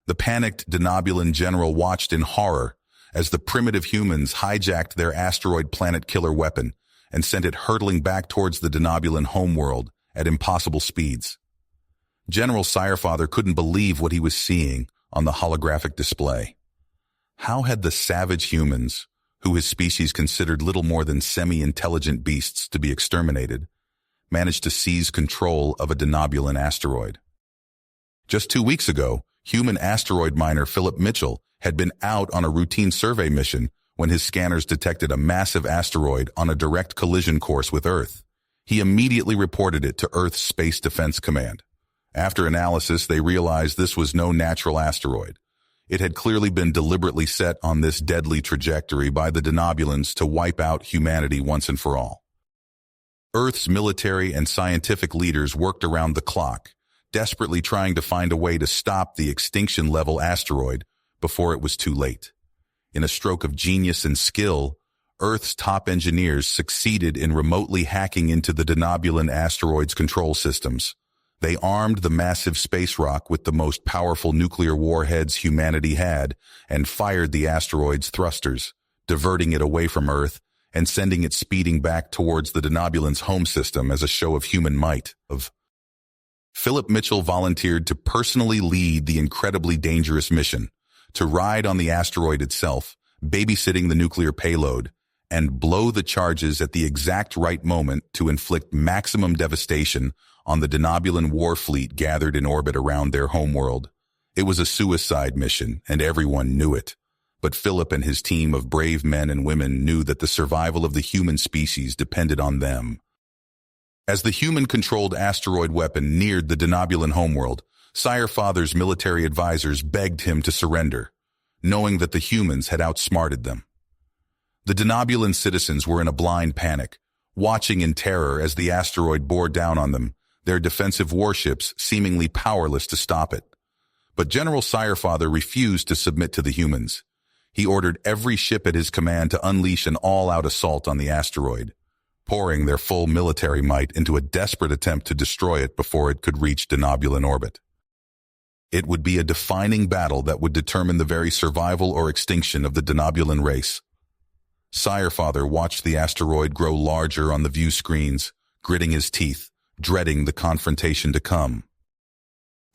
The panicked Denobulan general watched in horror as the primitive humans hijacked their asteroid planet killer weapon and sent it hurtling back towards the Denobulan homeworld at impossible speeds. General Sirefather couldn't believe what he was seeing on the holographic display. How had the savage humans, who his species considered little more than semi-intelligent beasts to be exterminated, managed to seize control of a Denobulan asteroid? Just 2 weeks ago, human asteroid miner Philip Mitchell had been out on a routine survey mission when his scanners detected a massive asteroid on a direct collision course with Earth. He immediately reported it to Earth's Space Defense Command. After analysis, they realized this was no natural asteroid. It had clearly been deliberately set on this deadly trajectory by the Denobulans to wipe out humanity once and for all. Earth's military and scientific leaders worked around the clock, desperately trying to find a way to stop the extinction-level asteroid before it was too late. In a stroke of genius and skill, Earth's top engineers succeeded in remotely hacking into the Denobulan asteroid's control systems. They armed the massive space rock with the most powerful nuclear warheads humanity had and fired the asteroid's thrusters, diverting it away from Earth and sending it speeding back towards the Denobulan's home system as a show of human might. Philip Mitchell volunteered to personally lead the incredibly dangerous mission, to ride on the asteroid itself, babysitting the nuclear payload, and blow the charges at the exact right moment to inflict maximum devastation on the Denobulan war fleet gathered in orbit around their homeworld. It was a suicide mission, and everyone knew it. But Philip and his team of brave men and women knew that the survival of the human species depended on them. As the human-controlled asteroid weapon neared the Denobulan homeworld, Sirefather's military advisors begged him to surrender, knowing that the humans had outsmarted them. The Denobulan citizens were in a blind panic, watching in terror as the asteroid bore down on them, their defensive warships seemingly powerless to stop it. But General Sirefather refused to submit to the humans. He ordered every ship at his command to unleash an all-out assault on the asteroid, pouring their full military might into a desperate attempt to destroy it before it could reach Denobulan orbit. It would be a defining battle that would determine the very survival or extinction of the Denobulan race. Sirefather watched the asteroid grow larger on the view screens, gritting his teeth, dreading the confrontation to come.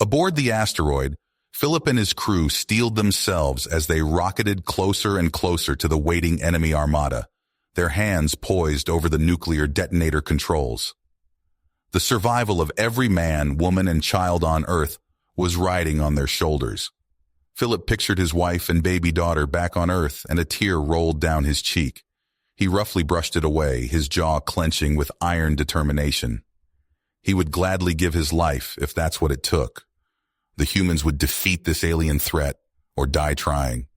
Aboard the asteroid, Philip and his crew steeled themselves as they rocketed closer and closer to the waiting enemy armada, their hands poised over the nuclear detonator controls. The survival of every man, woman, and child on Earth was riding on their shoulders. Philip pictured his wife and baby daughter back on Earth, and a tear rolled down his cheek. He roughly brushed it away, his jaw clenching with iron determination. He would gladly give his life if that's what it took. The humans would defeat this alien threat, or die trying.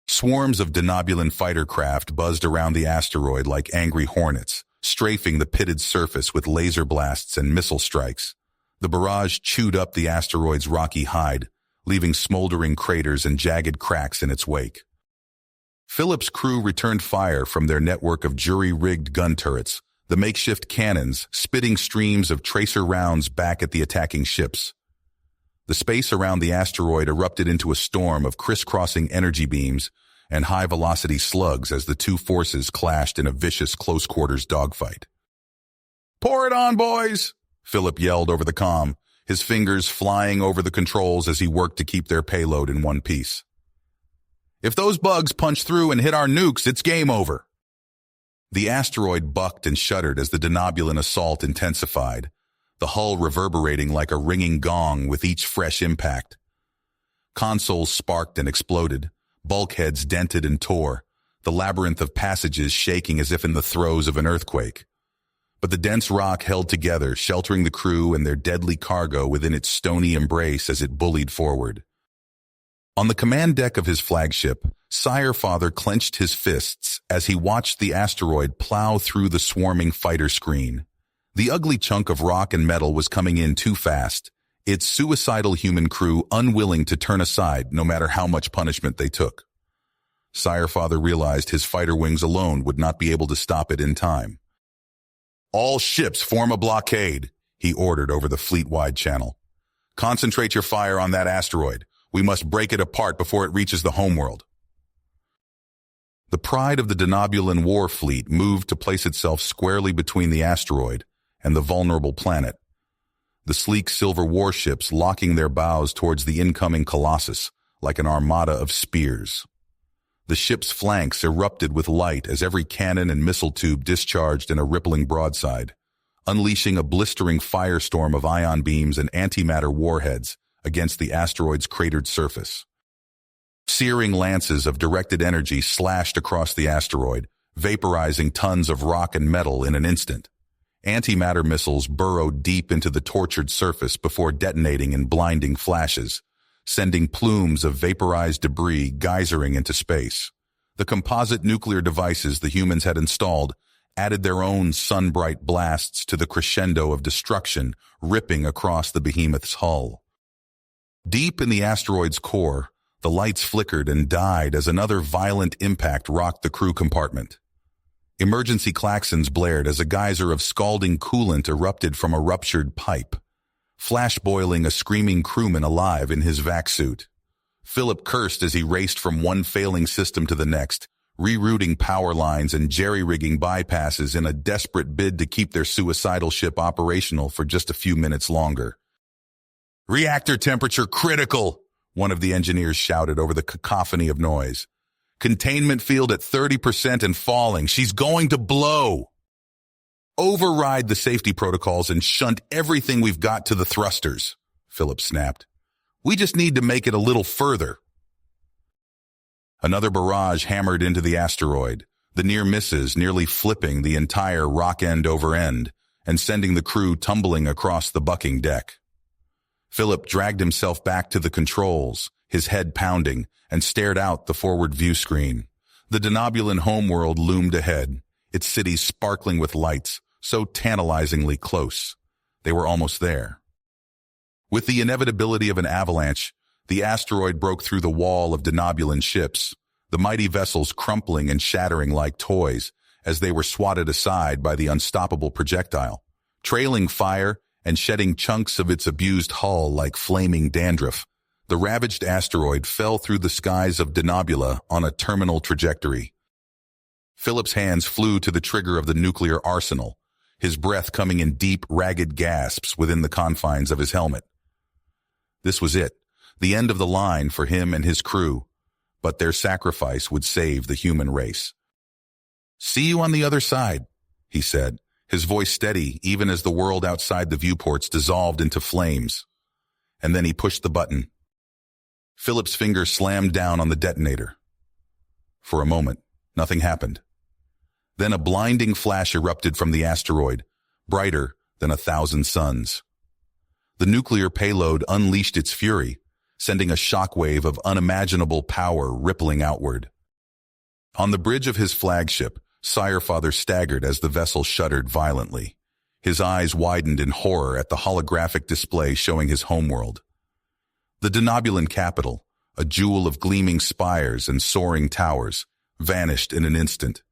Swarms of Denobulan fighter craft buzzed around the asteroid like angry hornets, strafing the pitted surface with laser blasts and missile strikes. The barrage chewed up the asteroid's rocky hide, leaving smoldering craters and jagged cracks in its wake. Philip's crew returned fire from their network of jury-rigged gun turrets, the makeshift cannons spitting streams of tracer rounds back at the attacking ships. The space around the asteroid erupted into a storm of crisscrossing energy beams and high-velocity slugs as the two forces clashed in a vicious close-quarters dogfight. "Pour it on, boys!" Philip yelled over the comm, his fingers flying over the controls as he worked to keep their payload in one piece. "If those bugs punch through and hit our nukes, it's game over." The asteroid bucked and shuddered as the Denobulan assault intensified, the hull reverberating like a ringing gong with each fresh impact. Consoles sparked and exploded, bulkheads dented and tore, the labyrinth of passages shaking as if in the throes of an earthquake. But the dense rock held together, sheltering the crew and their deadly cargo within its stony embrace as it bullied forward. On the command deck of his flagship, Sirefather clenched his fists as he watched the asteroid plow through the swarming fighter screen. The ugly chunk of rock and metal was coming in too fast, its suicidal human crew unwilling to turn aside no matter how much punishment they took. Sirefather realized his fighter wings alone would not be able to stop it in time. "All ships form a blockade," he ordered over the fleet-wide channel. "Concentrate your fire on that asteroid. We must break it apart before it reaches the homeworld. The pride of the Denobulan war fleet moved to place itself squarely between the asteroid and the vulnerable planet. The sleek silver warships locking their bows towards the incoming colossus like an armada of spears. The ship's flanks erupted with light as every cannon and missile tube discharged in a rippling broadside, unleashing a blistering firestorm of ion beams and antimatter warheads against the asteroid's cratered surface. Searing lances of directed energy slashed across the asteroid, vaporizing tons of rock and metal in an instant. Antimatter missiles burrowed deep into the tortured surface before detonating in blinding flashes, sending plumes of vaporized debris geysering into space. The composite nuclear devices the humans had installed added their own sun-bright blasts to the crescendo of destruction ripping across the behemoth's hull. Deep in the asteroid's core, the lights flickered and died as another violent impact rocked the crew compartment. Emergency klaxons blared as a geyser of scalding coolant erupted from a ruptured pipe, flash-boiling a screaming crewman alive in his vac suit. Philip cursed as he raced from one failing system to the next, rerouting power lines and jerry-rigging bypasses in a desperate bid to keep their suicidal ship operational for just a few minutes longer. "Reactor temperature critical!" one of the engineers shouted over the cacophony of noise. "Containment field at 30% and falling. She's going to blow!" "Override the safety protocols and shunt everything we've got to the thrusters," Philip snapped. "We just need to make it a little further." Another barrage hammered into the asteroid, the near misses nearly flipping the entire rock end over end and sending the crew tumbling across the bucking deck. Philip dragged himself back to the controls, his head pounding, and stared out the forward view screen. The Denobulan homeworld loomed ahead, its cities sparkling with lights, so tantalizingly close. They were almost there. With the inevitability of an avalanche, the asteroid broke through the wall of Denobulan ships, the mighty vessels crumpling and shattering like toys as they were swatted aside by the unstoppable projectile, trailing fire and shedding chunks of its abused hull like flaming dandruff. The ravaged asteroid fell through the skies of Denobula on a terminal trajectory. Philip's hands flew to the trigger of the nuclear arsenal, his breath coming in deep, ragged gasps within the confines of his helmet. This was it, the end of the line for him and his crew, but their sacrifice would save the human race. "See you on the other side," he said, his voice steady even as the world outside the viewports dissolved into flames. And then he pushed the button. Philip's finger slammed down on the detonator. For a moment, nothing happened. Then a blinding flash erupted from the asteroid, brighter than 1,000 suns. The nuclear payload unleashed its fury, sending a shockwave of unimaginable power rippling outward. On the bridge of his flagship, Sire-Father staggered as the vessel shuddered violently. His eyes widened in horror at the holographic display showing his homeworld. The Denobulan capital, a jewel of gleaming spires and soaring towers, vanished in an instant.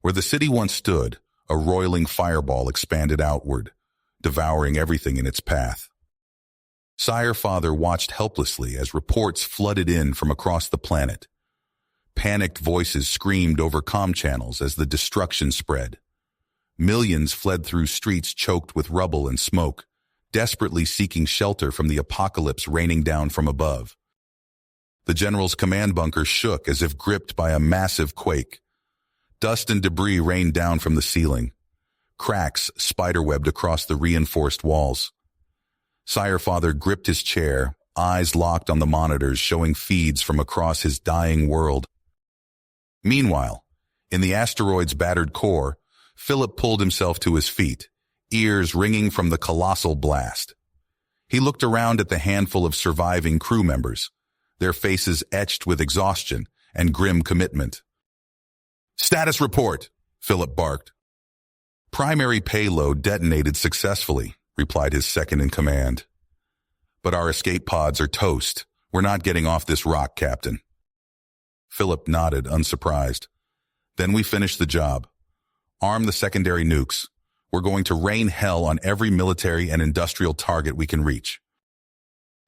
Where the city once stood, a roiling fireball expanded outward, devouring everything in its path. Sire-Father watched helplessly as reports flooded in from across the planet. Panicked voices screamed over comm channels as the destruction spread. Millions fled through streets choked with rubble and smoke, desperately seeking shelter from the apocalypse raining down from above. The general's command bunker shook as if gripped by a massive quake. Dust and debris rained down from the ceiling. Cracks spiderwebbed across the reinforced walls. Sire-Father gripped his chair, eyes locked on the monitors showing feeds from across his dying world. Meanwhile, in the asteroid's battered core, Philip pulled himself to his feet, ears ringing from the colossal blast. He looked around at the handful of surviving crew members, their faces etched with exhaustion and grim commitment. "Status report," Philip barked. "Primary payload detonated successfully," replied his second-in-command. "But our escape pods are toast. We're not getting off this rock, Captain." Philip nodded, unsurprised. "Then we finish the job. Arm the secondary nukes. We're going to rain hell on every military and industrial target we can reach."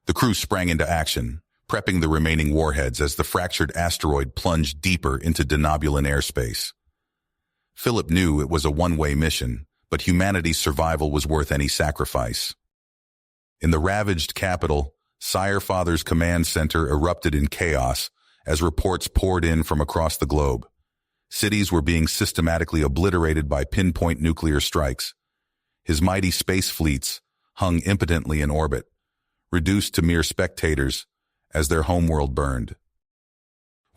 The crew sprang into action, prepping the remaining warheads as the fractured asteroid plunged deeper into denobulan airspace. Philip knew it was a one-way mission, but humanity's survival was worth any sacrifice. In the ravaged capital, Sci-Fi's command center erupted in chaos as reports poured in from across the globe. Cities were being systematically obliterated by pinpoint nuclear strikes. His mighty space fleets hung impotently in orbit, reduced to mere spectators as their homeworld burned.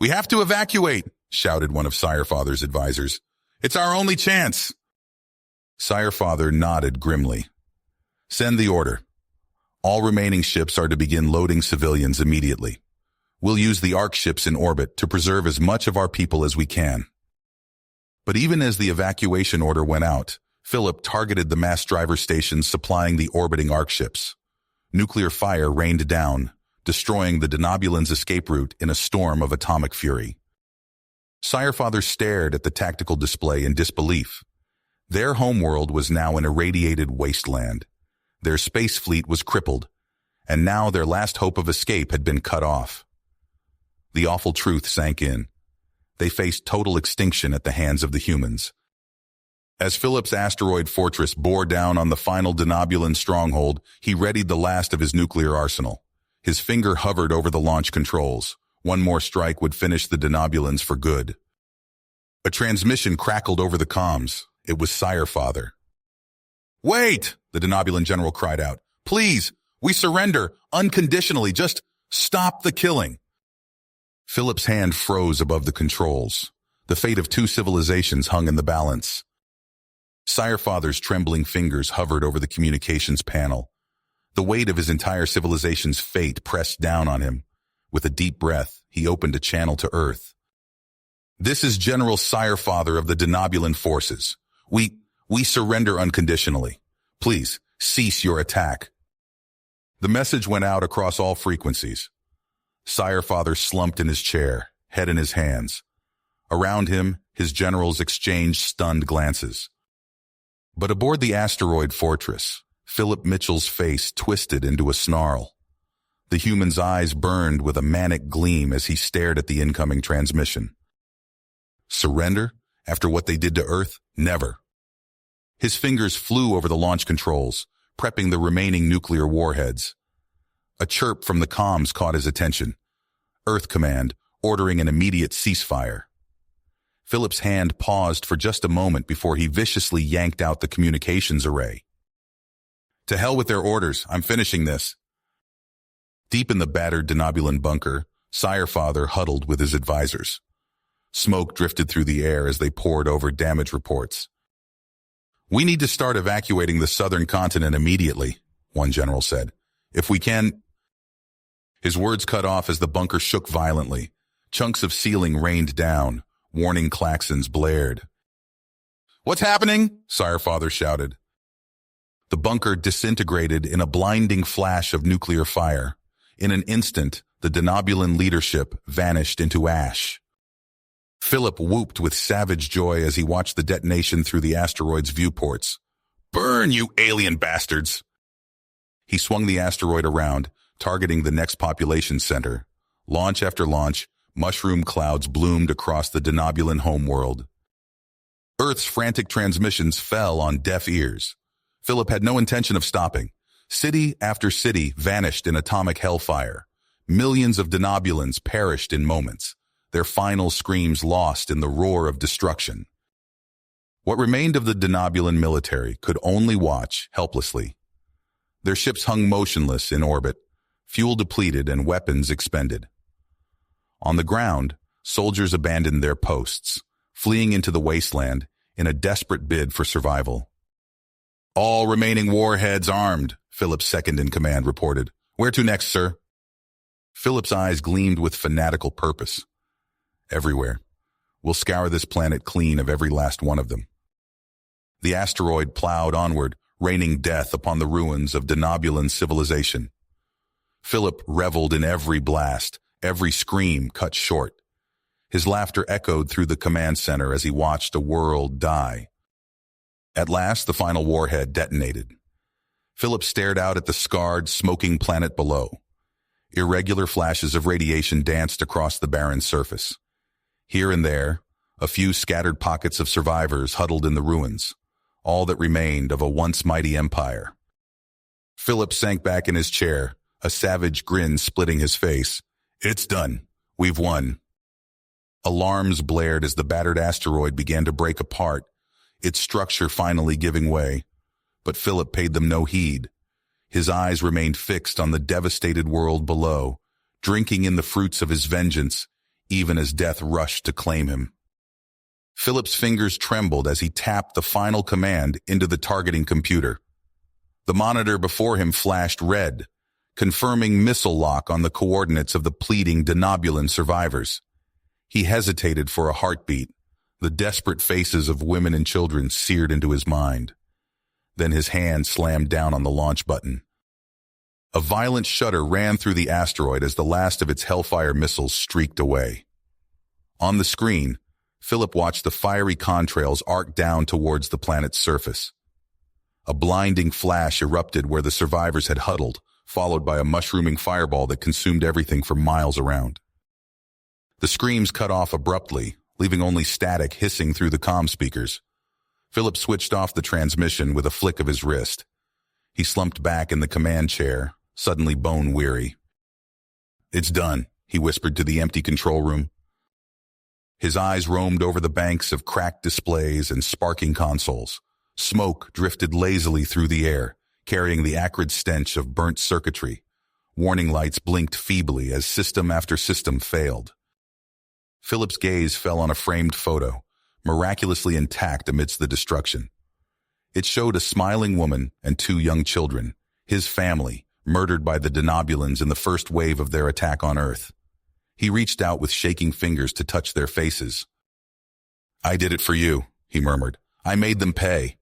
"We have to evacuate," shouted one of Sci-Fi's advisors. "It's our only chance." Sci-Fi nodded grimly. "Send the order. All remaining ships are to begin loading civilians immediately. We'll use the Orc ships in orbit to preserve as much of our people as we can." But even as the evacuation order went out, Philip targeted the mass driver stations supplying the orbiting Orc ships. Nuclear fire rained down, destroying the Denobulan's escape route in a storm of atomic fury. Sci-Fi stared at the tactical display in disbelief. Their homeworld was now an irradiated wasteland. Their space fleet was crippled, and now their last hope of escape had been cut off. The awful truth sank in. They faced total extinction at the hands of the humans. As Philip's asteroid fortress bore down on the final Denobulan stronghold, he readied the last of his nuclear arsenal. His finger hovered over the launch controls. One more strike would finish the Denobulans for good. A transmission crackled over the comms. It was Sci-Fi. "Wait!" the Denobulan general cried out. "Please, we surrender, unconditionally. Just stop the killing." Philip's hand froze above the controls. The fate of two civilizations hung in the balance. Sci-Fi's trembling fingers hovered over the communications panel. The weight of his entire civilization's fate pressed down on him. With a deep breath, he opened a channel to Earth. "This is General Sci-Fi of the Denobulan forces. We surrender unconditionally. Please, cease your attack." The message went out across all frequencies. Sci-Fi slumped in his chair, head in his hands. Around him, his generals exchanged stunned glances. But aboard the asteroid fortress, Philip Mitchell's face twisted into a snarl. The human's eyes burned with a manic gleam as he stared at the incoming transmission. Surrender? After what they did to Earth? Never. His fingers flew over the launch controls, prepping the remaining nuclear warheads. A chirp from the comms caught his attention. Earth Command, ordering an immediate ceasefire. Philip's hand paused for just a moment before he viciously yanked out the communications array. "To hell with their orders, I'm finishing this." Deep in the battered Denobulan bunker, Sci-Fi huddled with his advisors. Smoke drifted through the air as they pored over damage reports. "We need to start evacuating the southern continent immediately," one general said. "If we can—" His words cut off as the bunker shook violently. Chunks of ceiling rained down. Warning klaxons blared. "What's happening?" Sci-Fi shouted. The bunker disintegrated in a blinding flash of nuclear fire. In an instant, the Denobulan leadership vanished into ash. Philip whooped with savage joy as he watched the detonation through the asteroid's viewports. "Burn, you alien bastards!" He swung the asteroid around, targeting the next population center. Launch after launch, mushroom clouds bloomed across the Denobulan homeworld. Earth's frantic transmissions fell on deaf ears. Philip had no intention of stopping. City after city vanished in atomic hellfire. Millions of Denobulans perished in moments, their final screams lost in the roar of destruction. What remained of the Denobulan military could only watch helplessly. Their ships hung motionless in orbit, fuel depleted and weapons expended. On the ground, soldiers abandoned their posts, fleeing into the wasteland in a desperate bid for survival. "All remaining warheads armed," Philip's second-in-command reported. "Where to next, sir?" Philip's eyes gleamed with fanatical purpose. "Everywhere. We'll scour this planet clean of every last one of them." The asteroid plowed onward, raining death upon the ruins of Denobulan civilization. Philip reveled in every blast, every scream cut short. His laughter echoed through the command center as he watched a world die. At last, the final warhead detonated. Philip stared out at the scarred, smoking planet below. Irregular flashes of radiation danced across the barren surface. Here and there, a few scattered pockets of survivors huddled in the ruins, all that remained of a once mighty empire. Philip sank back in his chair, a savage grin splitting his face. "It's done. We've won." Alarms blared as the battered asteroid began to break apart, its structure finally giving way. But Philip paid them no heed. His eyes remained fixed on the devastated world below, drinking in the fruits of his vengeance, even as death rushed to claim him. Philip's fingers trembled as he tapped the final command into the targeting computer. The monitor before him flashed red, confirming missile lock on the coordinates of the pleading Denobulan survivors. He hesitated for a heartbeat, the desperate faces of women and children seared into his mind. Then his hand slammed down on the launch button. A violent shudder ran through the asteroid as the last of its Hellfire missiles streaked away. On the screen, Philip watched the fiery contrails arc down towards the planet's surface. A blinding flash erupted where the survivors had huddled, followed by a mushrooming fireball that consumed everything for miles around. The screams cut off abruptly, leaving only static hissing through the comm speakers. Philip switched off the transmission with a flick of his wrist. He slumped back in the command chair, suddenly bone-weary. "It's done," he whispered to the empty control room. His eyes roamed over the banks of cracked displays and sparking consoles. Smoke drifted lazily through the air, carrying the acrid stench of burnt circuitry. Warning lights blinked feebly as system after system failed. Philip's gaze fell on a framed photo, miraculously intact amidst the destruction. It showed a smiling woman and 2 young children, his family, murdered by the Denobulans in the first wave of their attack on Earth. He reached out with shaking fingers to touch their faces. "I did it for you," he murmured. "I made them pay."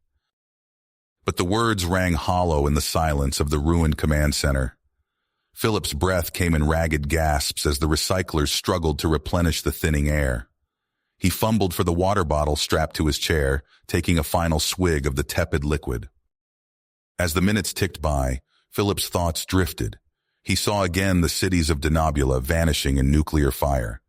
But the words rang hollow in the silence of the ruined command center. Philip's breath came in ragged gasps as the recyclers struggled to replenish the thinning air. He fumbled for the water bottle strapped to his chair, taking a final swig of the tepid liquid. As the minutes ticked by, Philip's thoughts drifted. He saw again the cities of Denobula vanishing in nuclear fire.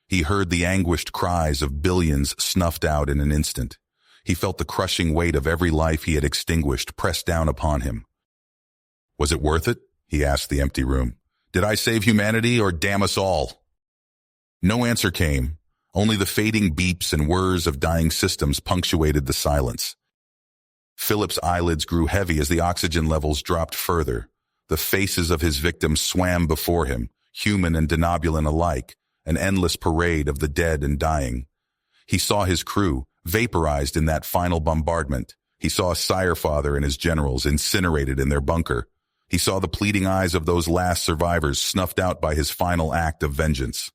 He heard the anguished cries of billions snuffed out in an instant. He felt the crushing weight of every life he had extinguished pressed down upon him. "Was it worth it?" he asked the empty room. "Did I save humanity or damn us all?" No answer came. Only the fading beeps and whirs of dying systems punctuated the silence. Philip's eyelids grew heavy as the oxygen levels dropped further. The faces of his victims swam before him, human and Denobulan alike, an endless parade of the dead and dying. He saw his crew, vaporized in that final bombardment. He saw a sirefather and his generals incinerated in their bunker. He saw the pleading eyes of those last survivors snuffed out by his final act of vengeance.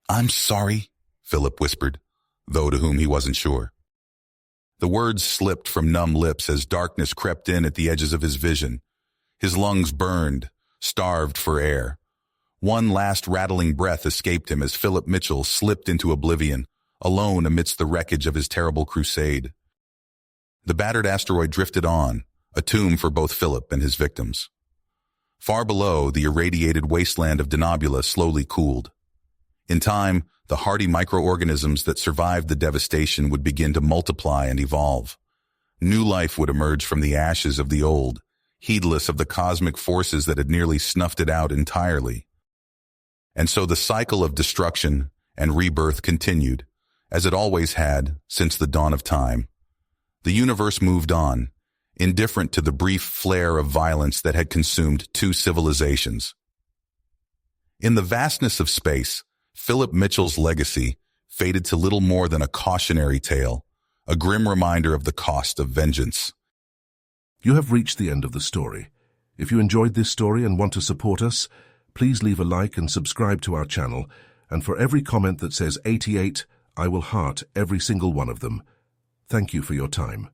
"I'm sorry," Philip whispered, though to whom he wasn't sure. The words slipped from numb lips as darkness crept in at the edges of his vision. His lungs burned, starved for air. One last rattling breath escaped him as Philip Mitchell slipped into oblivion, alone amidst the wreckage of his terrible crusade. The battered asteroid drifted on, a tomb for both Philip and his victims. Far below, the irradiated wasteland of Denobula slowly cooled. In time, the hardy microorganisms that survived the devastation would begin to multiply and evolve. New life would emerge from the ashes of the old, heedless of the cosmic forces that had nearly snuffed it out entirely. And so the cycle of destruction and rebirth continued, as it always had since the dawn of time. The universe moved on, indifferent to the brief flare of violence that had consumed 2 civilizations. In the vastness of space, Philip Mitchell's legacy faded to little more than a cautionary tale, a grim reminder of the cost of vengeance. You have reached the end of the story. If you enjoyed this story and want to support us, please leave a like and subscribe to our channel, and for every comment that says 88, I will heart every single one of them. Thank you for your time.